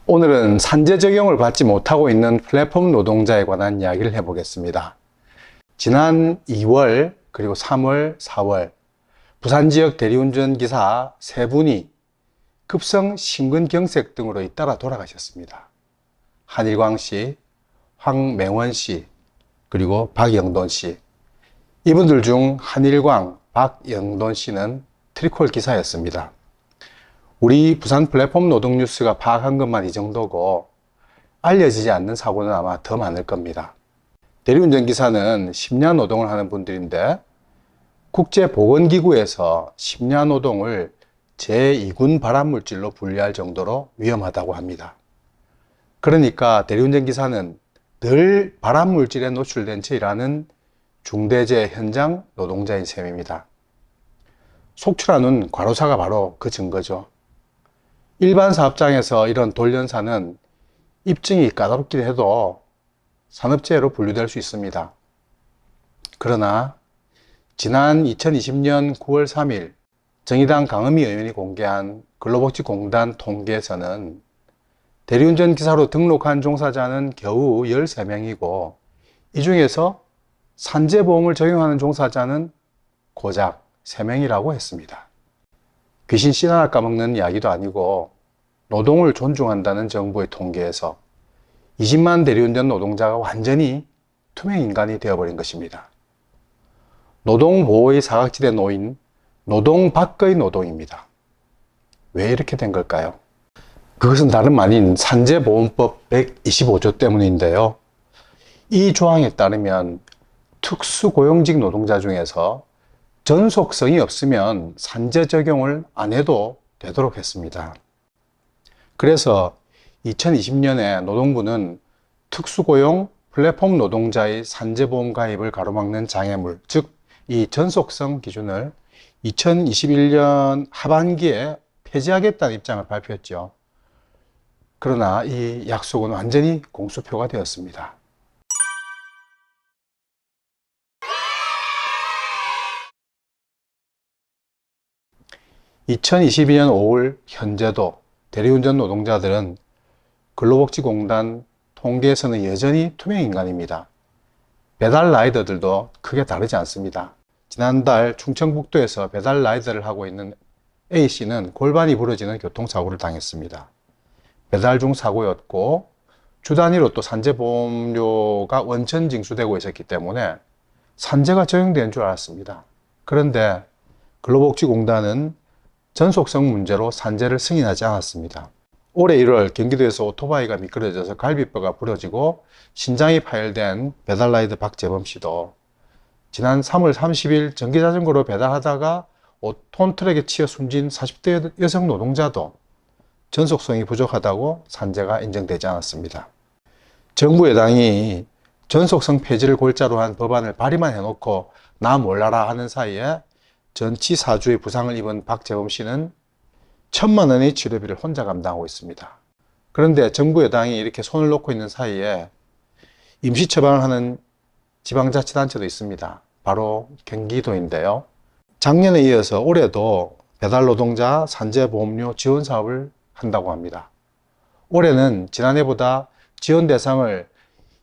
오늘은 산재 적용을 받지 못하고 있는 플랫폼 노동자에 관한 이야기를 해보겠습니다. 지난 2월 그리고 3월, 4월 부산 지역 대리운전 기사 3분이 급성 심근경색 등으로 잇따라 돌아가셨습니다. 한일광 씨, 황맹원 씨, 그리고 박영돈 씨. 이분들 중 한일광, 박영돈 씨는 트리콜 기사였습니다. 우리 부산 플랫폼 노동뉴스가 파악한 것만 이 정도고 알려지지 않는 사고는 아마 더 많을 겁니다. 대리운전 기사는 심야 노동을 하는 분들인데 국제보건기구에서 심야 노동을 제2군 발암물질로 분류할 정도로 위험하다고 합니다. 그러니까 대리운전 기사는 늘 발암물질에 노출된 채 일하는 중대재해 현장 노동자인 셈입니다. 속출하는 과로사가 바로 그 증거죠. 일반 사업장에서 이런 돌연사는 입증이 까다롭긴 해도 산업재해로 분류될 수 있습니다. 그러나 지난 2020년 9월 3일 정의당 강은미 의원이 공개한 근로복지공단 통계에서는 대리운전 기사로 등록한 종사자는 겨우 13명이고 이 중에서 산재보험을 적용하는 종사자는 고작 3명이라고 했습니다. 귀신 씨 하나 까먹는 이야기도 아니고 노동을 존중한다는 정부의 통계에서 20만 대리운전 노동자가 완전히 투명인간이 되어버린 것입니다. 노동보호의 사각지대에 놓인 노동 밖의 노동입니다. 왜 이렇게 된 걸까요? 그것은 다름 아닌 산재보험법 125조 때문인데요. 이 조항에 따르면 특수고용직 노동자 중에서 전속성이 없으면 산재 적용을 안 해도 되도록 했습니다. 그래서 2020년에 노동부는 특수고용 플랫폼 노동자의 산재보험 가입을 가로막는 장애물, 즉 이 전속성 기준을 2021년 하반기에 폐지하겠다는 입장을 발표했죠. 그러나 이 약속은 완전히 공수표가 되었습니다. (2022년 5월) 현재도 대리운전 노동자들은 근로복지공단 통계에서는 여전히 투명인간입니다. 배달 라이더들도 크게 다르지 않습니다. 지난달 충청북도에서 배달 라이더를 하고 있는 A씨는 골반이 부러지는 교통사고를 당했습니다. 배달 중 사고였고 주 단위로 또 산재보험료가 원천 징수되고 있었기 때문에 산재가 적용되는 줄 알았습니다. 그런데 근로복지공단은 전속성 문제로 산재를 승인하지 않았습니다. 올해 1월 경기도에서 오토바이가 미끄러져서 갈비뼈가 부러지고 신장이 파열된 배달라이더 박재범 씨도 지난 3월 30일 전기자전거로 배달하다가 5톤 트럭에 치여 숨진 40대 여성 노동자도 전속성이 부족하다고 산재가 인정되지 않았습니다. 정부 여당이 전속성 폐지를 골자로 한 법안을 발의만 해놓고 나 몰라라 하는 사이에 전치 4주의 부상을 입은 박재범 씨는 1,000만 원의 치료비를 혼자 감당하고 있습니다. 그런데 정부 여당이 이렇게 손을 놓고 있는 사이에 임시 처방을 하는 지방자치단체도 있습니다. 바로 경기도인데요. 작년에 이어서 올해도 배달노동자 산재보험료 지원 사업을 한다고 합니다. 올해는 지난해보다 지원 대상을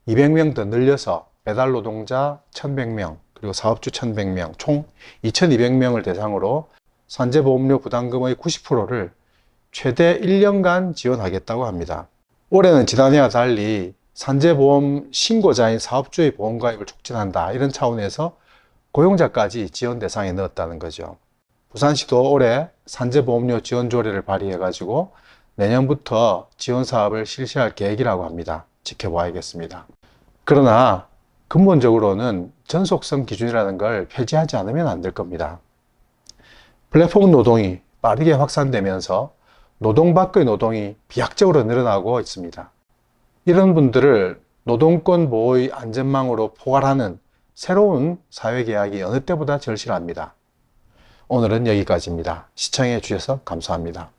200명 더 늘려서 배달노동자 1,100명, 그리고 사업주 1,100명, 총 2,200명을 대상으로 산재보험료 부담금의 90%를 최대 1년간 지원하겠다고 합니다. 올해는 지난해와 달리 산재보험 신고자인 사업주의 보험가입을 촉진한다, 이런 차원에서 고용자까지 지원 대상에 넣었다는 거죠. 부산시도 올해 산재보험료 지원 조례를 발의해가지고 내년부터 지원 사업을 실시할 계획이라고 합니다. 지켜봐야겠습니다. 그러나 근본적으로는 전속성 기준이라는 걸 폐지하지 않으면 안 될 겁니다. 플랫폼 노동이 빠르게 확산되면서 노동 밖의 노동이 비약적으로 늘어나고 있습니다. 이런 분들을 노동권 보호의 안전망으로 포괄하는 새로운 사회계약이 어느 때보다 절실합니다. 오늘은 여기까지입니다. 시청해 주셔서 감사합니다.